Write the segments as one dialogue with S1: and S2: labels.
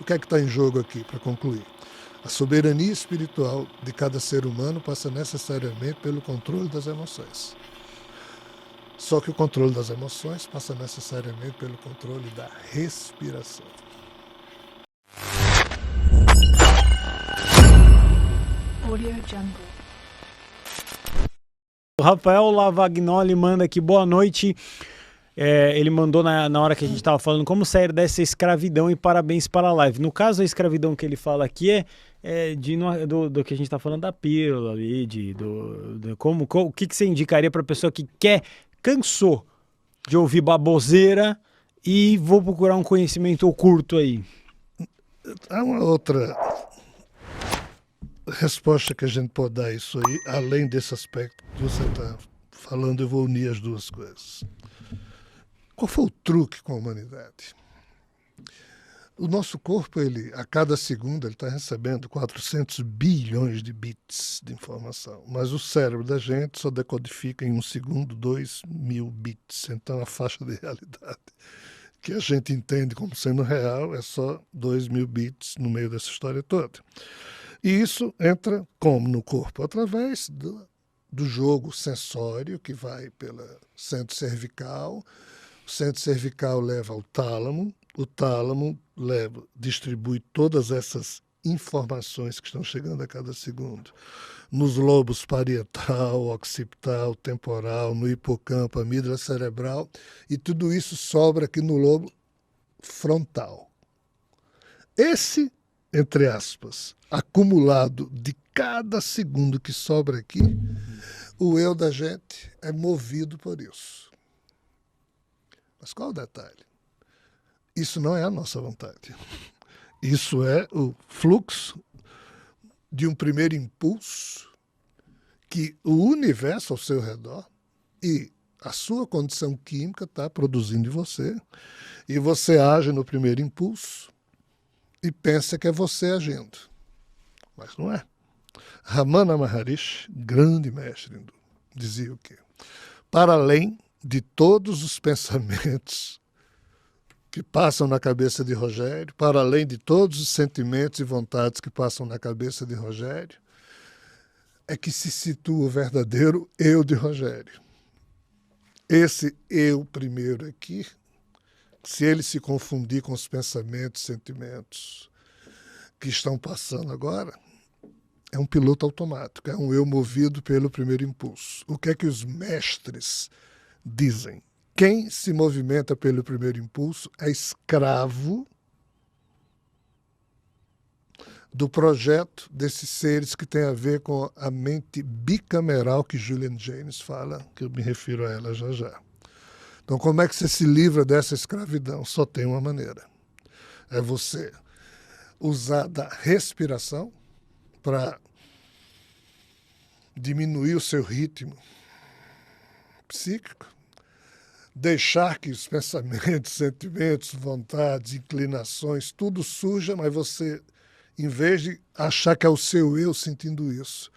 S1: O que é que está em jogo aqui, para concluir? A soberania espiritual de cada ser humano passa necessariamente pelo controle das emoções. Só que o controle das emoções passa necessariamente pelo controle da respiração.
S2: Audio Jungle.
S3: O Rafael Lavagnoli manda aqui, boa noite. Ele mandou na hora que a gente estava falando como sair dessa escravidão e parabéns para a live. No caso, a escravidão que ele fala aqui do que a gente está falando da pílula ali, o que você indicaria para a pessoa que cansou de ouvir baboseira e vou procurar um conhecimento oculto aí?
S1: Há uma outra resposta que a gente pode dar a isso aí, além desse aspecto que você está falando, eu vou unir as duas coisas. Qual foi o truque com a humanidade? O nosso corpo, a cada segundo, ele está recebendo 400 bilhões de bits de informação, mas o cérebro da gente só decodifica em um segundo 2.000 bits. Então a faixa de realidade que a gente entende como sendo real é só 2.000 bits no meio dessa história toda. E isso entra como no corpo? Através do jogo sensório que vai pelo centro cervical. O centro cervical leva ao tálamo, o tálamo distribui todas essas informações que estão chegando a cada segundo nos lobos parietal, occipital, temporal, no hipocampo, amígdala cerebral, e tudo isso sobra aqui no lobo frontal. Esse, entre aspas, acumulado de cada segundo que sobra aqui, o eu da gente é movido por isso. Mas qual o detalhe? Isso não é a nossa vontade. Isso é o fluxo de um primeiro impulso que o universo ao seu redor e a sua condição química está produzindo em você, e você age no primeiro impulso e pensa que é você agindo. Mas não é. Ramana Maharishi, grande mestre hindu, dizia o quê? Para além de todos os pensamentos que passam na cabeça de Rogério, para além de todos os sentimentos e vontades que passam na cabeça de Rogério, é que se situa o verdadeiro eu de Rogério. Esse eu primeiro aqui, se ele se confundir com os pensamentos, sentimentos que estão passando agora, é um piloto automático, é um eu movido pelo primeiro impulso. O que é que os mestres dizem? Quem se movimenta pelo primeiro impulso é escravo do projeto desses seres que tem a ver com a mente bicameral que Julian Jaynes fala, que eu me refiro a ela já já. Então, como é que você se livra dessa escravidão? Só tem uma maneira. É você usar da respiração para diminuir o seu ritmo psíquico, deixar que os pensamentos, sentimentos, vontades, inclinações, tudo surja, mas você, em vez de achar que é o seu eu sentindo isso,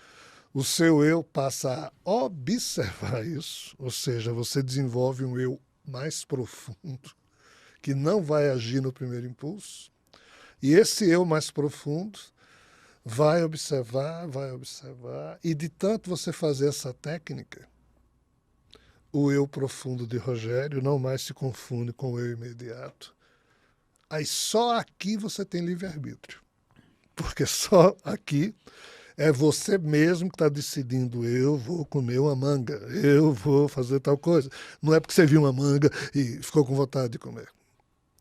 S1: o seu eu passa a observar isso, ou seja, você desenvolve um eu mais profundo, que não vai agir no primeiro impulso, e esse eu mais profundo vai observar, e de tanto você fazer essa técnica, o eu profundo de Rogério não mais se confunde com o eu imediato. Aí só aqui você tem livre-arbítrio. Porque só aqui é você mesmo que está decidindo, eu vou comer uma manga, eu vou fazer tal coisa. Não é porque você viu uma manga e ficou com vontade de comer.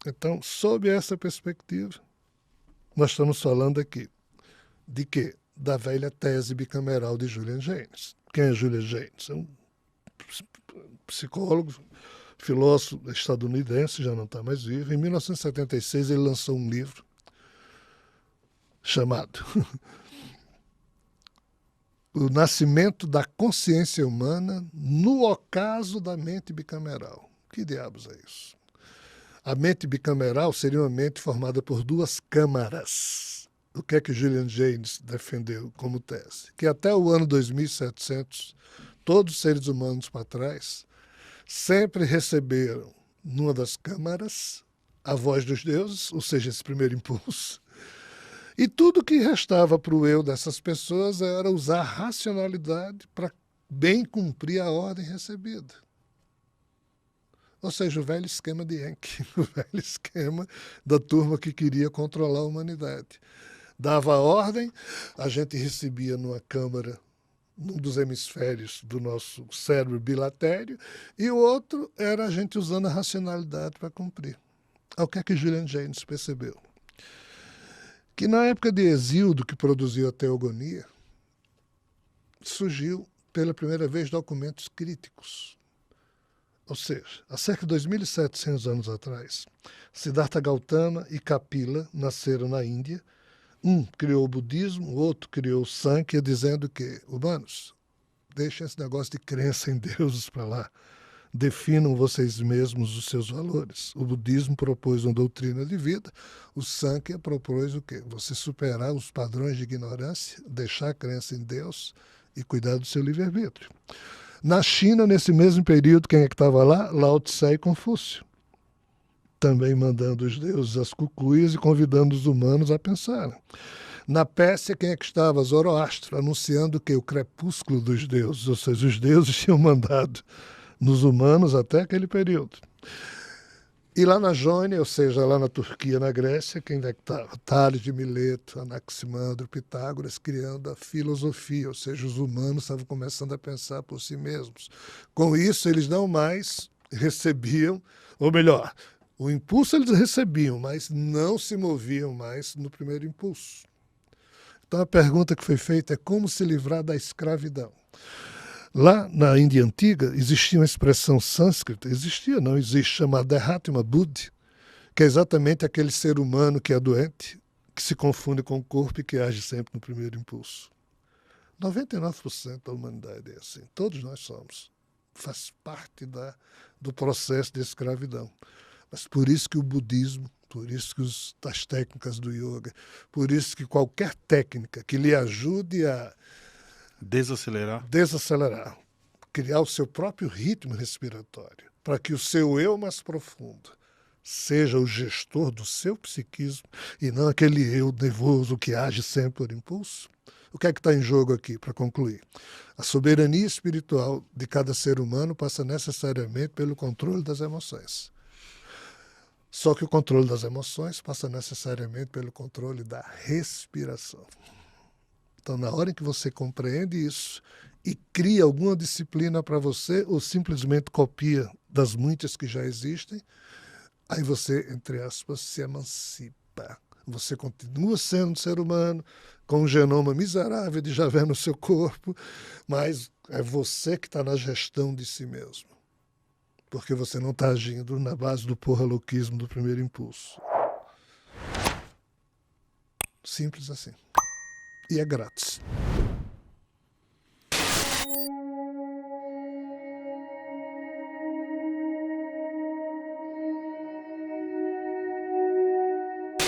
S1: Então, sob essa perspectiva, nós estamos falando aqui de quê? Da velha tese bicameral de Julian Jaynes. Quem é Julian Jaynes? É um psicólogo, filósofo estadunidense, já não está mais vivo. Em 1976 ele lançou um livro chamado O Nascimento da Consciência Humana no Ocaso da Mente Bicameral. Que diabos é isso? A mente bicameral seria uma mente formada por duas câmaras. O que é que Julian Jaynes defendeu como tese? Que até o ano 2700, todos os seres humanos para trás sempre receberam, numa das câmaras, a voz dos deuses, ou seja, esse primeiro impulso. E tudo que restava para o eu dessas pessoas era usar a racionalidade para bem cumprir a ordem recebida. Ou seja, o velho esquema de Yankee, o velho esquema da turma que queria controlar a humanidade. Dava a ordem, a gente recebia numa câmara, num dos hemisférios do nosso cérebro bilatério, e o outro era a gente usando a racionalidade para cumprir. O que é que Julian Jaynes percebeu? Que na época de Hesíodo, que produziu a Teogonia, surgiu pela primeira vez documentos críticos. Ou seja, há cerca de 2.700 anos atrás, Siddhartha Gautama e Kapila nasceram na Índia. Um criou o budismo, o outro criou o Sankhya, dizendo que, humanos, deixem esse negócio de crença em deuses para lá. Definam vocês mesmos os seus valores. O budismo propôs uma doutrina de vida, o Sankhya propôs o quê? Você superar os padrões de ignorância, deixar a crença em Deus e cuidar do seu livre-arbítrio. Na China, nesse mesmo período, quem é que estava lá? Lao Tse e Confúcio. Também mandando os deuses às cucuias e convidando os humanos a pensarem. Na Pérsia, quem é que estava? Zoroastro, anunciando que o crepúsculo dos deuses, ou seja, os deuses tinham mandado nos humanos até aquele período. E lá na Jônia, ou seja, lá na Turquia, na Grécia, quem é que estava? Tales de Mileto, Anaximandro, Pitágoras, criando a filosofia, ou seja, os humanos estavam começando a pensar por si mesmos. Com isso, eles não mais recebiam, ou melhor, o impulso eles recebiam, mas não se moviam mais no primeiro impulso. Então a pergunta que foi feita é como se livrar da escravidão. Lá na Índia Antiga existia uma expressão sânscrita, não existe, chamada Dhatma Buddhi, que é exatamente aquele ser humano que é doente, que se confunde com o corpo e que age sempre no primeiro impulso. 99% da humanidade é assim, todos nós somos. Faz parte do processo de escravidão. Mas por isso que o budismo, por isso que as técnicas do yoga, por isso que qualquer técnica que lhe ajude a desacelerar, criar o seu próprio ritmo respiratório, para que o seu eu mais profundo seja o gestor do seu psiquismo e não aquele eu nervoso que age sempre por impulso. O que é que está em jogo aqui, para concluir? A soberania espiritual de cada ser humano passa necessariamente pelo controle das emoções. Só que o controle das emoções passa necessariamente pelo controle da respiração. Então, na hora em que você compreende isso e cria alguma disciplina para você, ou simplesmente copia das muitas que já existem, aí você, entre aspas, se emancipa. Você continua sendo um ser humano, com um genoma miserável de Javé no seu corpo, mas é você que está na gestão de si mesmo. Porque você não está agindo na base do porra-louquismo do primeiro impulso. Simples assim. E é grátis.